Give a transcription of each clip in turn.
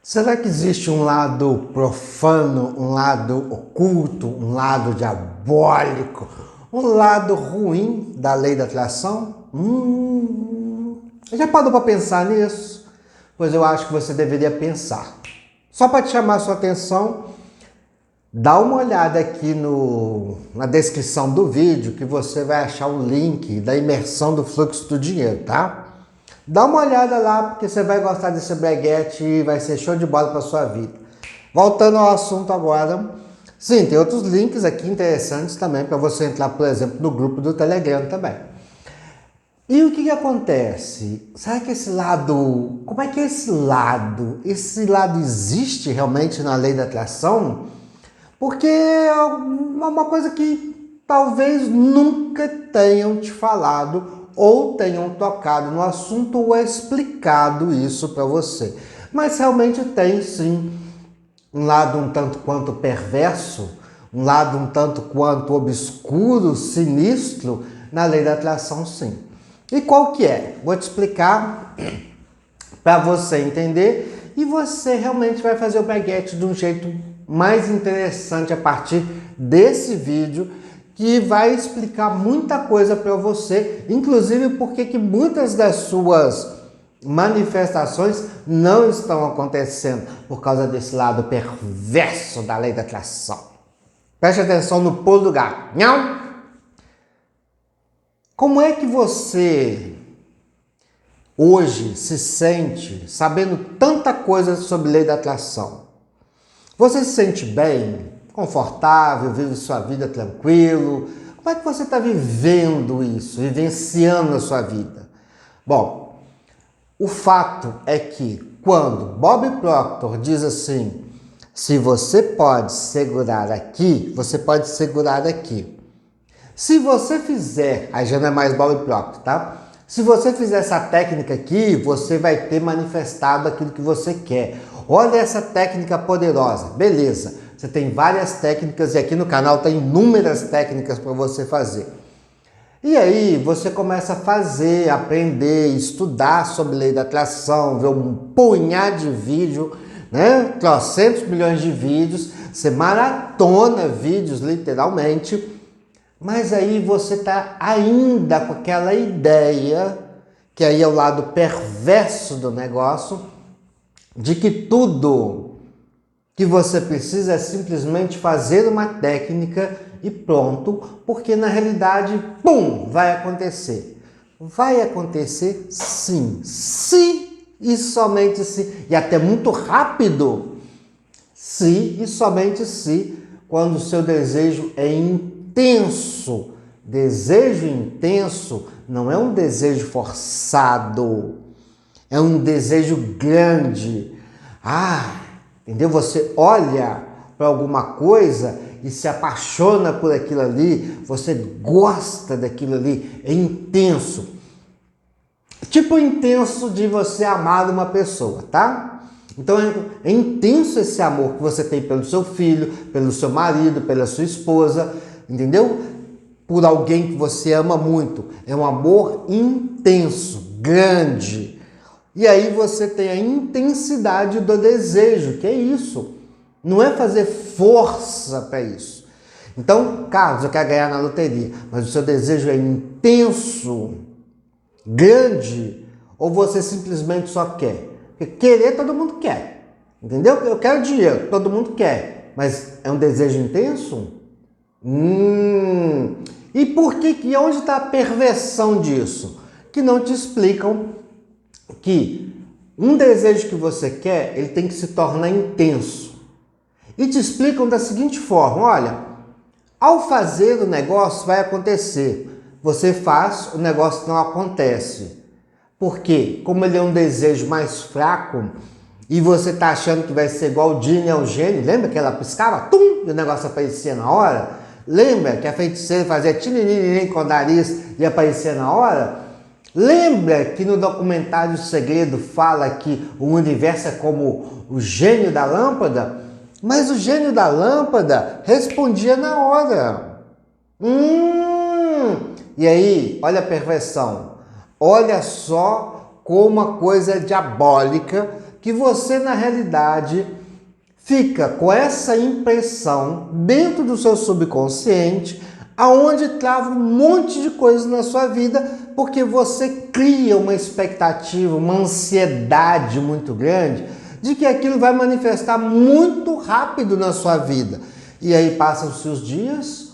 Será que existe um lado profano, um lado oculto, um lado diabólico, um lado ruim da lei da atração? Já parou para pensar nisso? Pois eu acho que você deveria pensar. Só para te chamar a sua atenção, dá uma olhada aqui na descrição do vídeo que você vai achar o link da imersão do fluxo do dinheiro, tá? Dá uma olhada lá porque você vai gostar desse breguete e vai ser show de bola para sua vida. Voltando ao assunto agora, sim, tem outros links aqui interessantes também para você entrar, por exemplo, no grupo do Telegram também. E o que acontece? Será que esse lado, como é que é esse lado? Esse lado existe realmente na lei da atração? Porque é uma coisa que talvez nunca tenham te falado ou tenham tocado no assunto ou explicado isso para você. Mas realmente tem sim um lado um tanto quanto perverso, um lado um tanto quanto obscuro, sinistro na lei da atração, sim. E qual que é? Vou te explicar para você entender e você realmente vai fazer o baguete de um jeito mais interessante a partir desse vídeo, que vai explicar muita coisa para você, inclusive porque que muitas das suas manifestações não estão acontecendo por causa desse lado perverso da lei da atração. Preste atenção no pulo do gato. Não? Como é que você hoje se sente sabendo tanta coisa sobre lei da atração? Você se sente bem? Confortável, vive sua vida tranquilo? Como é que você está vivendo isso, vivenciando a sua vida? Bom, o fato é que quando Bob Proctor diz assim, se você pode segurar aqui, você pode segurar aqui. Se você fizer, aí já não é mais Bob Proctor, tá? Se você fizer essa técnica aqui, você vai ter manifestado aquilo que você quer. Olha essa técnica poderosa, beleza. Você tem várias técnicas e aqui no canal tem inúmeras técnicas para você fazer. E aí você começa a fazer, aprender, estudar sobre lei da atração, ver um punhado de vídeo, né? 300 milhões de vídeos, você maratona vídeos literalmente, mas aí você está ainda com aquela ideia, que aí é o lado perverso do negócio, de que tudo que você precisa é simplesmente fazer uma técnica e pronto, porque na realidade, pum, vai acontecer. Vai acontecer sim, se e somente se, e até muito rápido, se e somente se, quando o seu desejo é intenso. Desejo intenso não é um desejo forçado, é um desejo grande. Entendeu? Você olha para alguma coisa e se apaixona por aquilo ali, você gosta daquilo ali, é intenso. Tipo intenso de você amar uma pessoa, tá? Então é intenso esse amor que você tem pelo seu filho, pelo seu marido, pela sua esposa, entendeu? Por alguém que você ama muito. É um amor intenso, grande. E aí você tem a intensidade do desejo, que é isso. Não é fazer força para isso. Então, Carlos, eu quero ganhar na loteria, mas o seu desejo é intenso, grande, ou você simplesmente só quer? Porque querer todo mundo quer, entendeu? Eu quero dinheiro, todo mundo quer, mas é um desejo intenso? E por que onde está a perversão disso? Que não te explicam que um desejo que você quer, ele tem que se tornar intenso. E te explicam da seguinte forma, olha, ao fazer o negócio vai acontecer. Você faz, o negócio não acontece. Por quê? Como ele é um desejo mais fraco e você está achando que vai ser igual o Dini ao gênio, lembra que ela piscava, tum, e o negócio aparecia na hora? Lembra que a feiticeira fazia tinininim com o nariz e aparecia na hora? Lembra que no documentário O Segredo fala que o universo é como o gênio da lâmpada? Mas o gênio da lâmpada respondia na hora. E aí, olha a perversão. Olha só como a coisa é diabólica que você, na realidade, fica com essa impressão dentro do seu subconsciente, aonde trava um monte de coisas na sua vida, porque você cria uma expectativa, uma ansiedade muito grande de que aquilo vai manifestar muito rápido na sua vida. E aí passam-se os dias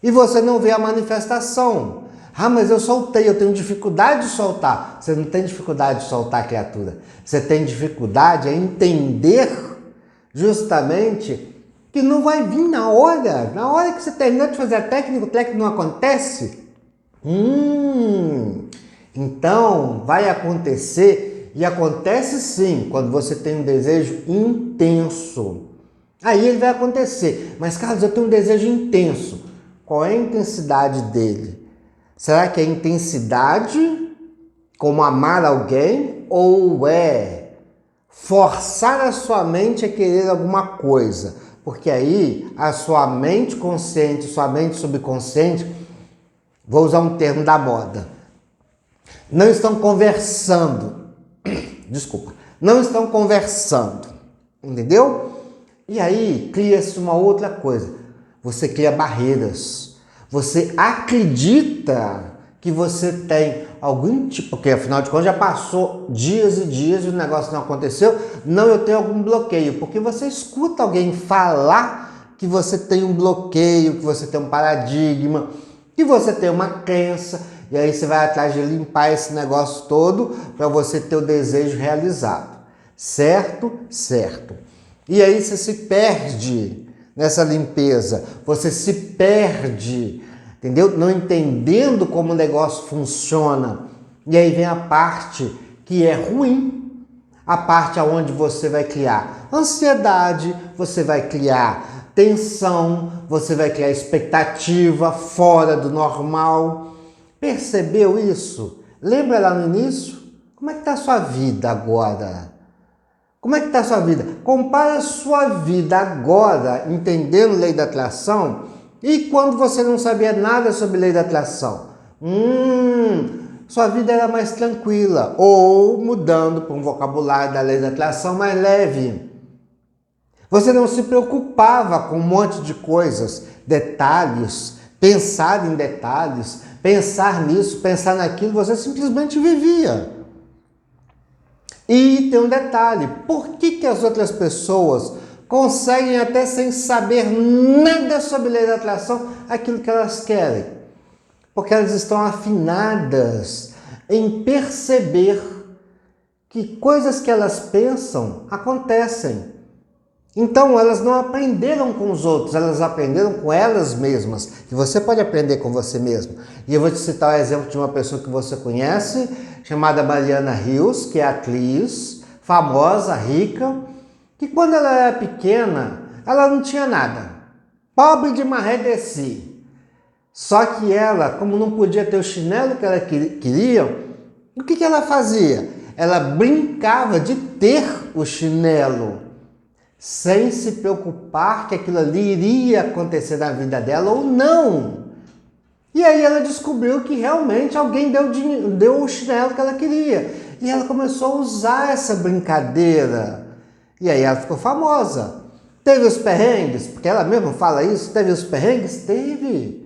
e você não vê a manifestação. Ah, mas eu soltei, eu tenho dificuldade de soltar. Você não tem dificuldade de soltar, criatura. Você tem dificuldade em entender justamente que não vai vir na hora que você terminar de fazer a técnica, o técnico não acontece. Então vai acontecer, e acontece sim, quando você tem um desejo intenso. Aí ele vai acontecer. Mas Carlos, eu tenho um desejo intenso. Qual é a intensidade dele? Será que é intensidade como amar alguém, ou é forçar a sua mente a querer alguma coisa? Porque aí a sua mente consciente, sua mente subconsciente, vou usar um termo da moda, não estão conversando. Desculpa, não estão conversando, entendeu? E aí cria-se uma outra coisa, você cria barreiras, você acredita que você tem algum tipo, porque afinal de contas já passou dias e dias e o negócio não aconteceu, não, eu tenho algum bloqueio, porque você escuta alguém falar que você tem um bloqueio, que você tem um paradigma, que você tem uma crença, e aí você vai atrás de limpar esse negócio todo para você ter o desejo realizado. Certo? Certo. E aí você se perde nessa limpeza, você se perde, entendeu? Não entendendo como o negócio funciona. E aí vem a parte que é ruim, a parte onde você vai criar ansiedade, você vai criar tensão, você vai criar expectativa fora do normal. Percebeu isso? Lembra lá no início? Como é que está a sua vida agora? Como é que está a sua vida? Compara a sua vida agora, entendendo lei da atração, e quando você não sabia nada sobre lei da atração. Sua vida era mais tranquila, ou mudando para um vocabulário da lei da atração mais leve. Você não se preocupava com um monte de coisas, detalhes, pensar em detalhes, pensar nisso, pensar naquilo, você simplesmente vivia. E tem um detalhe, por que as outras pessoas conseguem até sem saber nada sobre lei da atração aquilo que elas querem? Porque elas estão afinadas em perceber que coisas que elas pensam acontecem. Então elas não aprenderam com os outros, elas aprenderam com elas mesmas. E você pode aprender com você mesmo. E eu vou te citar o exemplo de uma pessoa que você conhece, chamada Mariana Rios, que é atriz, famosa, rica, que quando ela era pequena, ela não tinha nada. Pobre de maré de si. Só que ela, como não podia ter o chinelo que ela queria, o que ela fazia? Ela brincava de ter o chinelo, sem se preocupar que aquilo ali iria acontecer na vida dela ou não. E aí ela descobriu que realmente alguém deu o chinelo que ela queria. E ela começou a usar essa brincadeira. E aí ela ficou famosa. Teve os perrengues, porque ela mesma fala isso, teve os perrengues? Teve.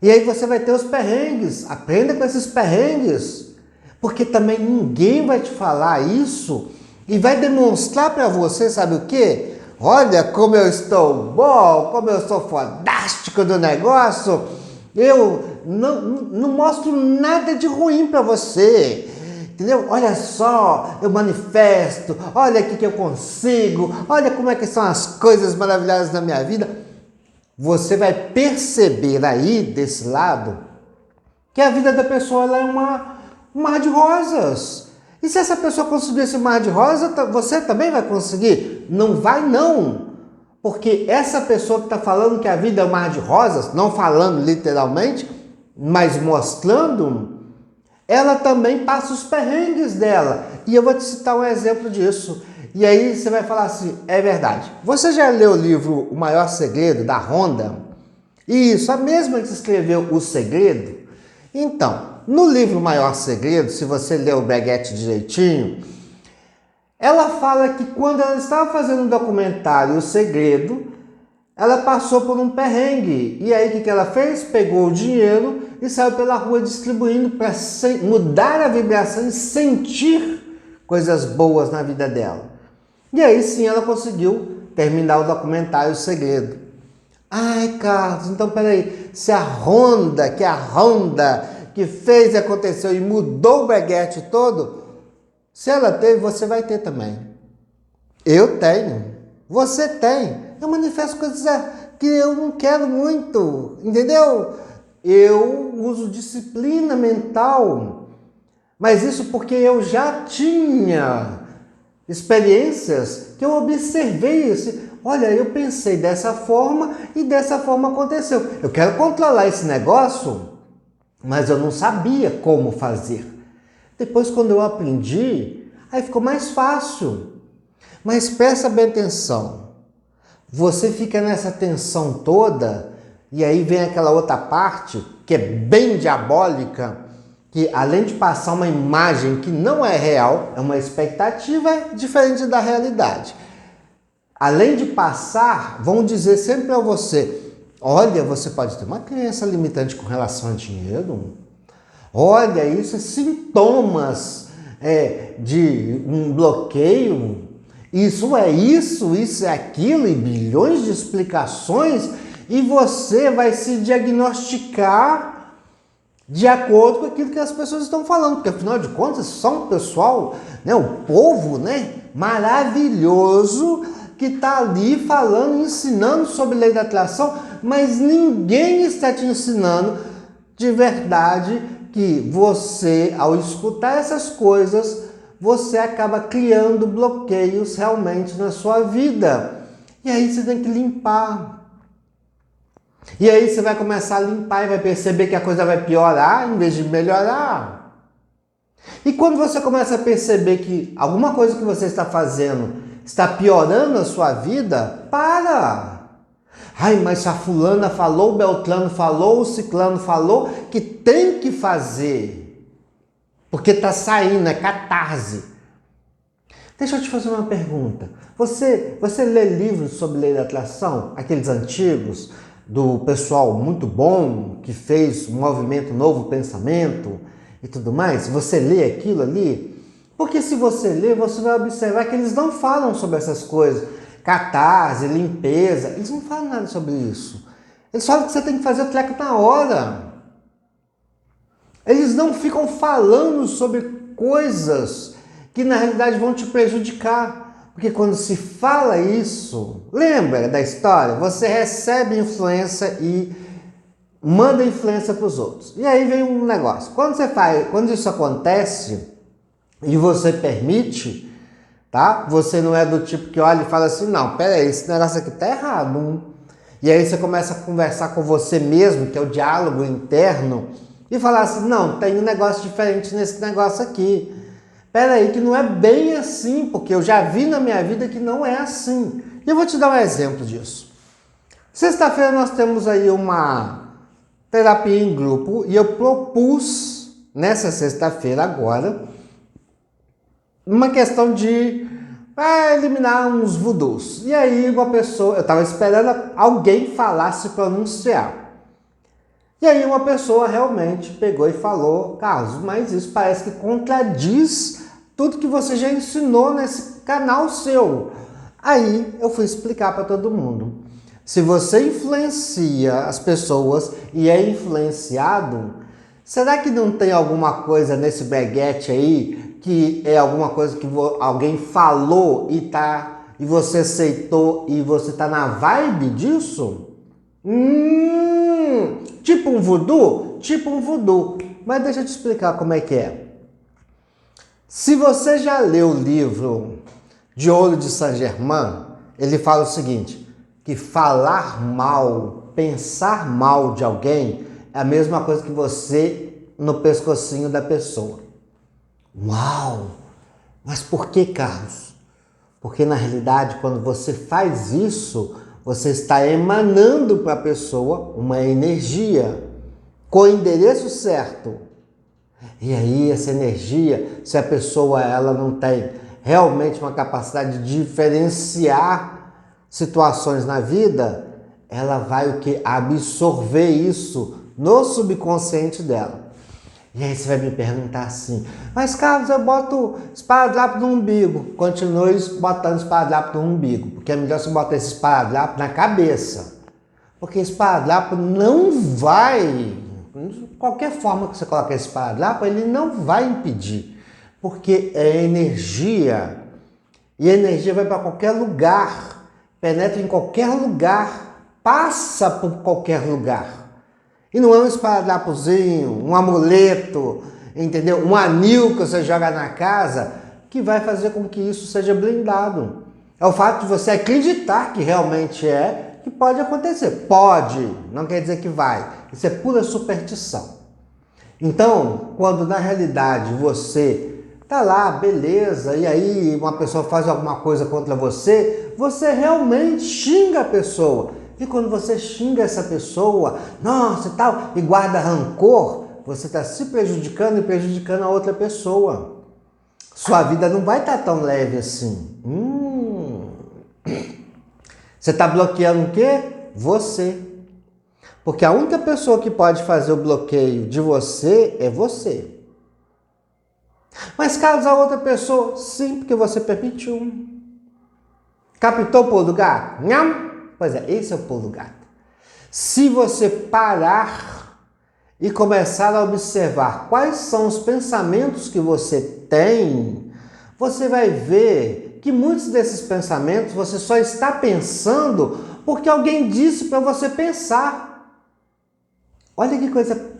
E aí você vai ter os perrengues, aprenda com esses perrengues. Porque também ninguém vai te falar isso e vai demonstrar para você, sabe o quê? Olha como eu estou bom, como eu sou fantástico do negócio. Eu não mostro nada de ruim para você. Entendeu? Olha só, eu manifesto, olha aqui que eu consigo, olha como é que são as coisas maravilhosas da minha vida. Você vai perceber aí, desse lado, que a vida da pessoa ela é um mar de rosas. E se essa pessoa conseguir esse mar de rosa, você também vai conseguir? Não vai não. Porque essa pessoa que está falando que a vida é um mar de rosas, não falando literalmente, mas mostrando, ela também passa os perrengues dela. E eu vou te citar um exemplo disso. E aí você vai falar assim, é verdade. Você já leu o livro O Maior Segredo, da Rhonda? Isso, a mesma que escreveu O Segredo? Então, no livro O Maior Segredo, se você ler o breguete direitinho, Ela fala que quando ela estava fazendo o documentário O Segredo, ela passou por um perrengue. E aí o que ela fez? Pegou o dinheiro e saiu pela rua distribuindo para mudar a vibração e sentir coisas boas na vida dela. E aí sim ela conseguiu terminar o documentário O Segredo. Ai, Carlos, então peraí, se a Honda que fez e aconteceu e mudou o breguete todo, se ela teve, você vai ter também. Eu tenho. Você tem. Eu manifesto coisas que eu não quero muito, entendeu? Eu uso disciplina mental, mas isso porque eu já tinha experiências que eu observei. Olha, eu pensei dessa forma e dessa forma aconteceu. Eu quero controlar esse negócio, mas eu não sabia como fazer. Depois, quando eu aprendi, aí ficou mais fácil. Mas presta bem atenção. Você fica nessa tensão toda e aí vem aquela outra parte que é bem diabólica, que além de passar uma imagem que não é real, é uma expectativa diferente da realidade. Além de passar, vão dizer sempre a você: olha, você pode ter uma crença limitante com relação a dinheiro. Olha, isso é sintomas de um bloqueio. Isso é aquilo, e bilhões de explicações, e você vai se diagnosticar de acordo com aquilo que as pessoas estão falando, porque afinal de contas são um pessoal, né, o povo, né, maravilhoso, que está ali falando, ensinando sobre lei da atração, mas ninguém está te ensinando de verdade que você, ao escutar essas coisas, você acaba criando bloqueios realmente na sua vida. E aí você tem que limpar. E aí você vai começar a limpar e vai perceber que a coisa vai piorar em vez de melhorar. E quando você começa a perceber que alguma coisa que você está fazendo está piorando a sua vida, para! Ai, mas a fulana falou, o Beltrano falou, o Ciclano falou que tem que fazer. Porque está saindo, é catarse. Deixa eu te fazer uma pergunta. Você lê livros sobre lei da atração? Aqueles antigos, do pessoal muito bom, que fez o movimento Novo Pensamento e tudo mais? Você lê aquilo ali? Porque se você ler, você vai observar que eles não falam sobre essas coisas. Catarse, limpeza, eles não falam nada sobre isso. Eles falam que você tem que fazer o treco na hora. Eles não ficam falando sobre coisas que na realidade vão te prejudicar. Porque quando se fala isso, lembra da história? Você recebe influência e manda influência para os outros. E aí vem um negócio. Quando isso acontece e você permite, tá? Você não é do tipo que olha e fala assim: não, peraí, esse negócio aqui tá errado. E aí você começa a conversar com você mesmo, que é o diálogo interno, e falar assim: não, tem um negócio diferente nesse negócio aqui. Peraí, que não é bem assim, porque eu já vi na minha vida que não é assim. E eu vou te dar um exemplo disso. Sexta-feira nós temos aí uma terapia em grupo e eu propus, nessa sexta-feira agora, uma questão de eliminar uns voodoos. E aí uma pessoa, eu estava esperando alguém falar, se pronunciar. E aí uma pessoa realmente pegou e falou: Carlos, mas isso parece que contradiz tudo que você já ensinou nesse canal seu. Aí eu fui explicar para todo mundo. Se você influencia as pessoas e é influenciado, será que não tem alguma coisa nesse breguete aí que é alguma coisa que alguém falou e você aceitou e você tá na vibe disso? Tipo um voodoo? Tipo um voodoo. Mas deixa eu te explicar como é que é. Se você já leu o livro de Ouro de Saint-Germain, ele fala o seguinte, que falar mal, pensar mal de alguém é a mesma coisa que você no pescocinho da pessoa. Uau! Mas por que, Carlos? Porque na realidade, quando você faz isso, você está emanando para a pessoa uma energia com o endereço certo. E aí essa energia, se a pessoa ela não tem realmente uma capacidade de diferenciar situações na vida, ela vai o quê? Absorver isso no subconsciente dela. E aí você vai me perguntar assim, mas Carlos, eu boto esparadrapo no umbigo. Continue botando esparadrapo no umbigo, porque é melhor você botar esse esparadrapo na cabeça. Porque esparadrapo não vai, de qualquer forma que você coloque esse esparadrapo, ele não vai impedir. Porque é energia. E a energia vai para qualquer lugar, penetra em qualquer lugar, passa por qualquer lugar. E não é um esparadrapozinho, um amuleto, entendeu? Um anil que você joga na casa que vai fazer com que isso seja blindado. É o fato de você acreditar que realmente é, que pode acontecer. Pode, não quer dizer que vai. Isso é pura superstição. Então, quando na realidade você tá lá, beleza, e aí uma pessoa faz alguma coisa contra você, você realmente xinga a pessoa. E quando você xinga essa pessoa, nossa e tal, e guarda rancor, você está se prejudicando e prejudicando a outra pessoa. Sua vida não vai estar tão leve assim. Você está bloqueando o quê? Você. Porque a única pessoa que pode fazer o bloqueio de você é você. Mas Carlos, a outra pessoa, sim, porque você permitiu. Captou o pulo do gato? Não? Pois é, esse é o pulo do gato. Se você parar e começar a observar quais são os pensamentos que você tem, você vai ver que muitos desses pensamentos você só está pensando porque alguém disse para você pensar. Olha que coisa,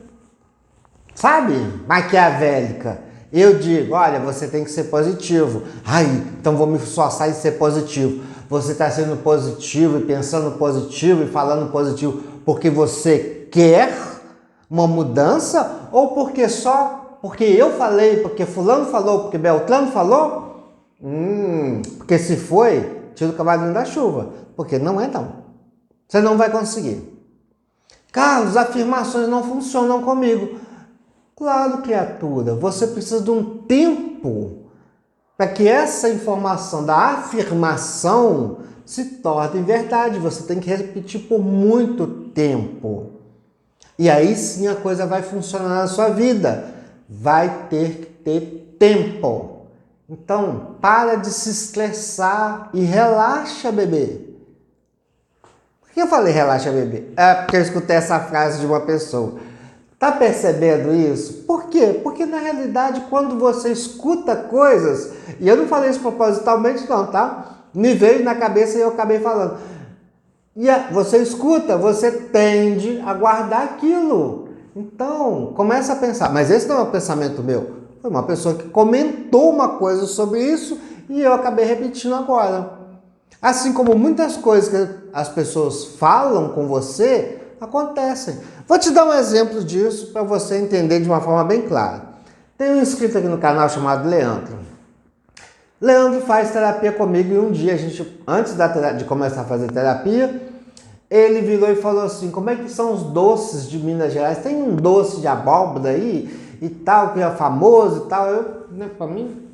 sabe, maquiavélica. Eu digo, olha, você tem que ser positivo. Ai, então vou me esforçar em ser positivo. Você está sendo positivo e pensando positivo e falando positivo porque você quer uma mudança ou porque eu falei, porque fulano falou, porque Beltrano falou? Porque se foi, tira o cavalinho da chuva. Porque não é não. Você não vai conseguir. Carlos, afirmações não funcionam comigo. Claro, criatura, você precisa de um tempo para que essa informação da afirmação se torne verdade. Você tem que repetir por muito tempo. E aí sim a coisa vai funcionar na sua vida. Vai ter que ter tempo. Então, para de se estressar e relaxa, bebê. Por que eu falei relaxa, bebê? É porque eu escutei essa frase de uma pessoa. Tá percebendo isso? Por quê? Porque na realidade quando você escuta coisas, e eu não falei isso propositalmente não, tá? Me veio na cabeça e eu acabei falando. E você escuta, você tende a guardar aquilo. Então, começa a pensar. Mas esse não é um pensamento meu. Foi uma pessoa que comentou uma coisa sobre isso e eu acabei repetindo agora. Assim como muitas coisas que as pessoas falam com você, acontecem. Vou te dar um exemplo disso para você entender de uma forma bem clara. Tem um inscrito aqui no canal chamado Leandro. Leandro faz terapia comigo e um dia, antes de começar a fazer terapia, ele virou e falou assim, como é que são os doces de Minas Gerais? Tem um doce de abóbora aí e tal, que é famoso e tal. Para mim,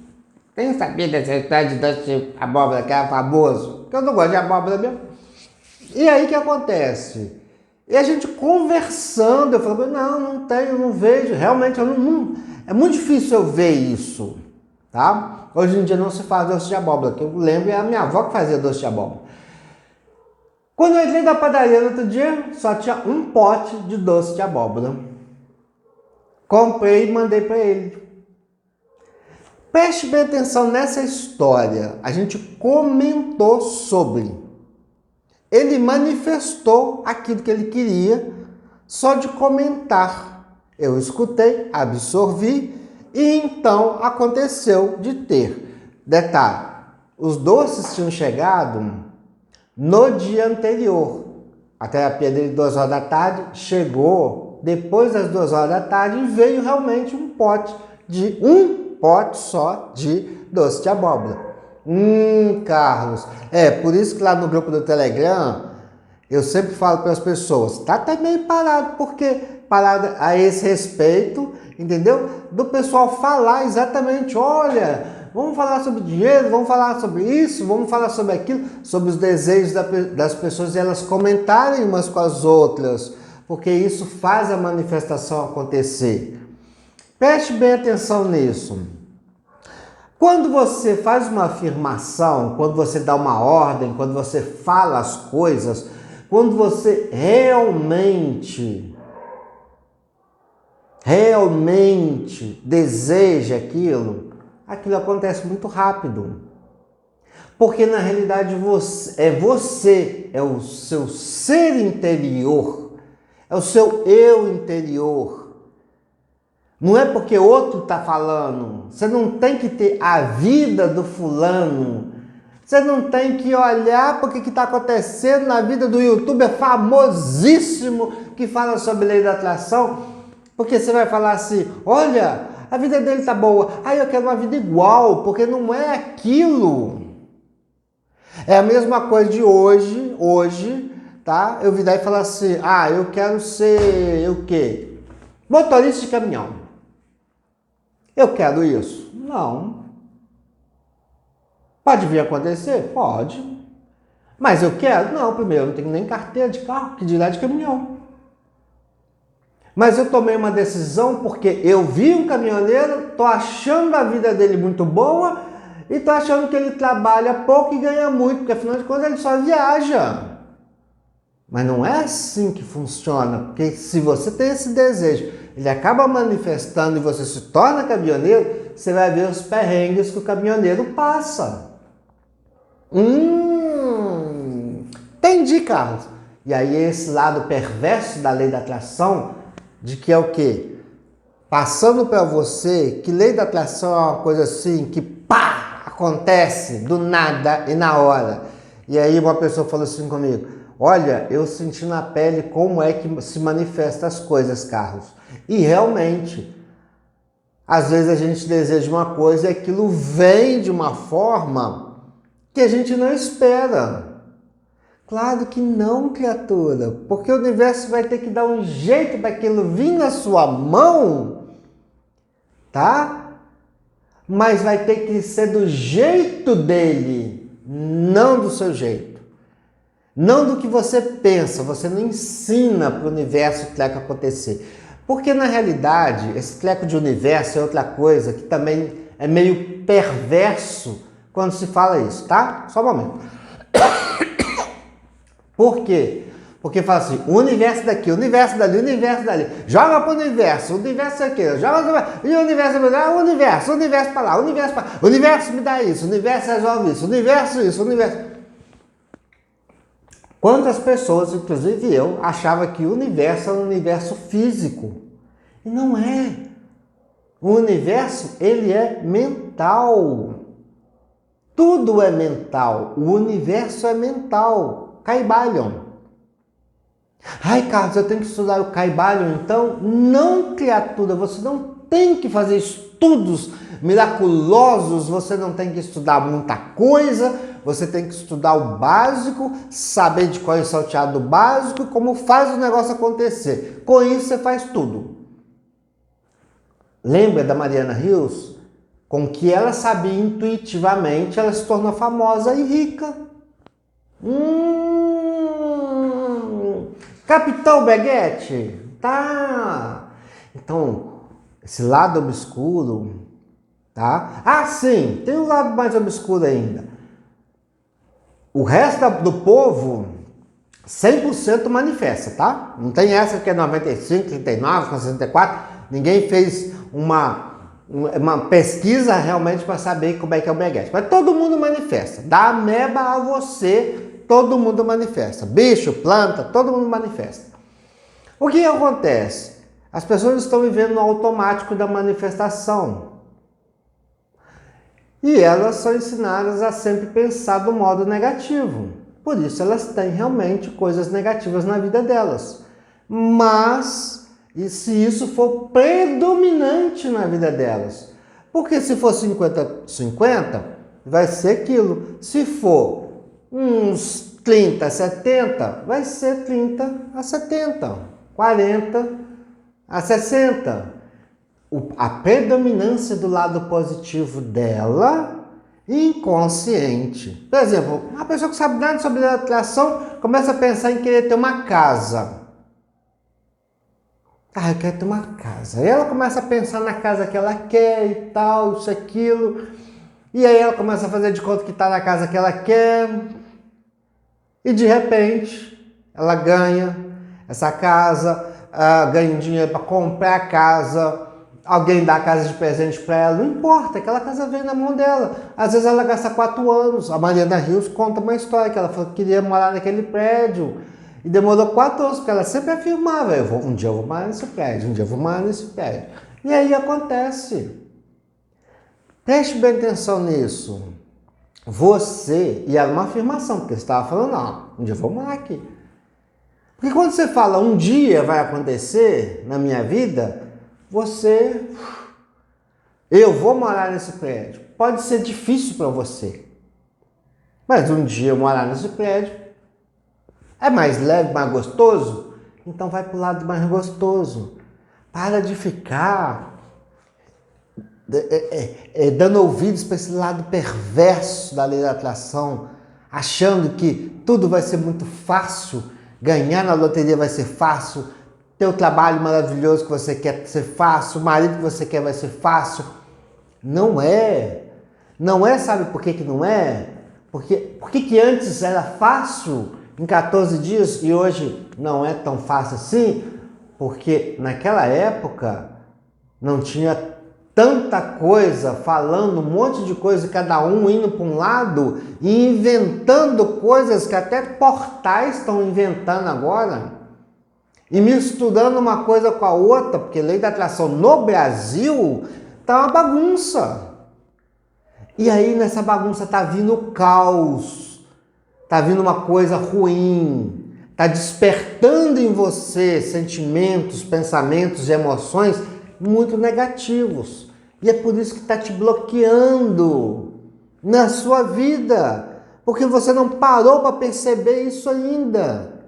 tem sabido dessa história de doce de abóbora que é famoso? Porque eu não gosto de abóbora mesmo. E aí o que acontece? E a gente conversando, eu falei, não tenho, não vejo, realmente é muito difícil eu ver isso, tá? Hoje em dia não se faz doce de abóbora, que eu lembro é a minha avó que fazia doce de abóbora. Quando eu entrei da padaria no outro dia, só tinha um pote de doce de abóbora. Comprei e mandei para ele. Preste bem atenção nessa história, a gente comentou sobre. Ele manifestou aquilo que ele queria só de comentar. Eu escutei, absorvi e então aconteceu de ter. Detalhe, os doces tinham chegado no dia anterior. A terapia dele 2 horas da tarde chegou depois das 2 horas da tarde e veio realmente um pote só de doce de abóbora. Carlos, por isso que lá no grupo do Telegram, eu sempre falo para as pessoas, tá até meio parado, porque a esse respeito, entendeu? Do pessoal falar exatamente, olha, vamos falar sobre dinheiro, vamos falar sobre isso, vamos falar sobre aquilo, sobre os desejos das pessoas e elas comentarem umas com as outras, porque isso faz a manifestação acontecer. Preste bem atenção nisso. Quando você faz uma afirmação, quando você dá uma ordem, quando você fala as coisas, quando você realmente deseja aquilo, aquilo acontece muito rápido. Porque na realidade você, é o seu ser interior, é o seu eu interior. Não é porque outro está falando. Você não tem que ter a vida do fulano. Você não tem que olhar porque que está acontecendo na vida do youtuber famosíssimo que fala sobre lei da atração. Porque você vai falar assim, olha, a vida dele tá boa. Aí eu quero uma vida igual, porque não é aquilo. É a mesma coisa de hoje, tá? Eu virar e falar assim, eu quero ser o quê? Motorista de caminhão. Eu quero isso? Não. Pode vir a acontecer? Pode. Mas eu quero? Não, primeiro eu não tenho nem carteira de carro, que dirá de caminhão. Mas eu tomei uma decisão porque eu vi um caminhoneiro, tô achando a vida dele muito boa e tô achando que ele trabalha pouco e ganha muito, porque afinal de contas ele só viaja. Mas não é assim que funciona, porque se você tem esse desejo, ele acaba manifestando e você se torna caminhoneiro, você vai ver os perrengues que o caminhoneiro passa. Entendi, Carlos. E aí esse lado perverso da lei da atração, de que é o quê? Passando para você que lei da atração é uma coisa assim, que pá, acontece do nada e na hora. E aí uma pessoa falou assim comigo, olha, eu senti na pele como é que se manifestam as coisas, Carlos. E realmente, às vezes a gente deseja uma coisa e aquilo vem de uma forma que a gente não espera. Claro que não, criatura, porque o universo vai ter que dar um jeito para aquilo vir na sua mão, tá? Mas vai ter que ser do jeito dele, não do seu jeito. Não do que você pensa, você não ensina para o universo o treco acontecer. Porque na realidade, esse treco de universo é outra coisa que também é meio perverso quando se fala isso, tá? Só um momento. Por quê? Porque fala assim, o universo daqui, o universo dali, o universo dali. Joga para o universo aqui, joga e o universo para lá, o universo para lá. O universo me dá isso, o universo resolve isso, o universo. Quantas pessoas, inclusive eu, achavam que o universo era um universo físico. E não é. O universo, ele é mental. Tudo é mental. O universo é mental. Kybalion. Ai, Carlos, eu tenho que estudar o Kybalion, então? Não, criatura, você não tem que fazer estudos miraculosos, você não tem que estudar muita coisa, você tem que estudar o básico, saber de qual é o salteado básico e como faz o negócio acontecer. Com isso você faz tudo. Lembra da Mariana Rios? Com que ela sabia intuitivamente, ela se tornou famosa e rica. Capitão Baguete? Tá. Então, esse lado obscuro, tá? Ah, sim, tem um lado mais obscuro ainda. O resto do povo, 100% manifesta, tá? Não tem essa que é 95, 39, 64. Ninguém fez uma pesquisa realmente para saber como é que é o Baguete. Mas todo mundo manifesta. Da ameba a você, todo mundo manifesta. Bicho, planta, todo mundo manifesta. O que acontece? As pessoas estão vivendo no automático da manifestação. E elas são ensinadas a sempre pensar do modo negativo. Por isso elas têm realmente coisas negativas na vida delas. Mas, e se isso for predominante na vida delas? Porque se for 50-50, vai ser aquilo. Se for uns 30-70, vai ser 30-70, 40-60. a predominância do lado positivo dela inconsciente. Por exemplo, uma pessoa que sabe nada sobre a atração começa a pensar em querer ter uma casa. Ah, eu quero ter uma casa. Aí ela começa a pensar na casa que ela quer e tal, isso, aquilo. E aí ela começa a fazer de conta que está na casa que ela quer. E de repente, ela ganha essa casa, ganha um dinheiro para comprar a casa, alguém dá a casa de presente para ela, não importa, aquela casa vem na mão dela. Às vezes ela gasta 4 anos. A Mariana Rios conta uma história que ela falou que queria morar naquele prédio. E demorou 4 anos, porque ela sempre afirmava, um dia eu vou morar nesse prédio, um dia eu vou morar nesse prédio. E aí acontece. Preste bem atenção nisso. Você, e era uma afirmação, porque você estava falando, não, um dia eu vou morar aqui. Porque quando você fala, um dia vai acontecer na minha vida, eu vou morar nesse prédio. Pode ser difícil para você. Mas um dia eu morar nesse prédio, é mais leve, mais gostoso? Então vai para o lado mais gostoso. Para de ficar dando ouvidos para esse lado perverso da lei da atração, achando que tudo vai ser muito fácil, ganhar na loteria vai ser fácil, ter o trabalho maravilhoso que você quer ser fácil, o marido que você quer vai ser fácil. Não é. Não é, sabe por que não é? Por que antes era fácil em 14 dias e hoje não é tão fácil assim? Porque naquela época não tinha tanta coisa, falando um monte de coisa, cada um indo para um lado e inventando coisas que até portais estão inventando agora e misturando uma coisa com a outra, porque lei da atração no Brasil tá uma bagunça. E aí nessa bagunça tá vindo caos, tá vindo uma coisa ruim, tá despertando em você sentimentos, pensamentos e emoções muito negativos. E é por isso que está te bloqueando na sua vida, porque você não parou para perceber isso ainda.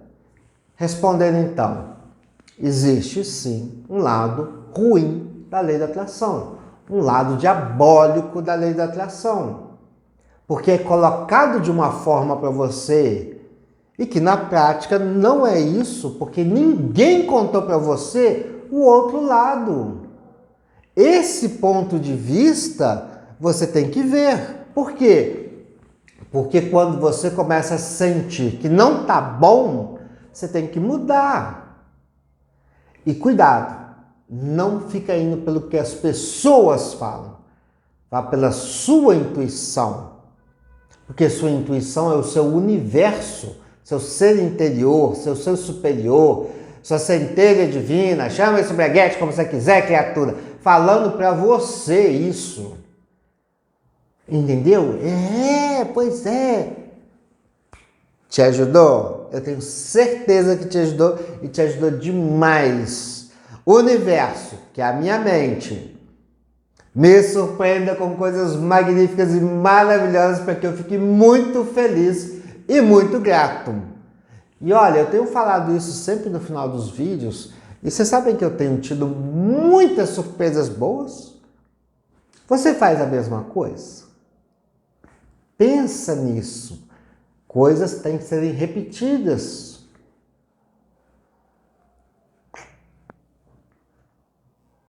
Respondendo então, existe sim um lado ruim da lei da atração, um lado diabólico da lei da atração, porque é colocado de uma forma para você e que na prática não é isso, porque ninguém contou para você o outro lado. Esse ponto de vista você tem que ver. Por quê? Porque quando você começa a sentir que não está bom, você tem que mudar. E cuidado, não fica indo pelo que as pessoas falam. Vá pela sua intuição. Porque sua intuição é o seu universo, seu ser interior, seu ser superior, sua centelha divina, chama esse breguete como você quiser, criatura, falando para você isso. Entendeu? Pois é. Te ajudou? Eu tenho certeza que te ajudou e te ajudou demais. O universo, que é a minha mente, me surpreenda com coisas magníficas e maravilhosas para que eu fique muito feliz e muito grato. E olha, eu tenho falado isso sempre no final dos vídeos, e vocês sabem que eu tenho tido muitas surpresas boas? Você faz a mesma coisa? Pensa nisso. Coisas têm que serem repetidas.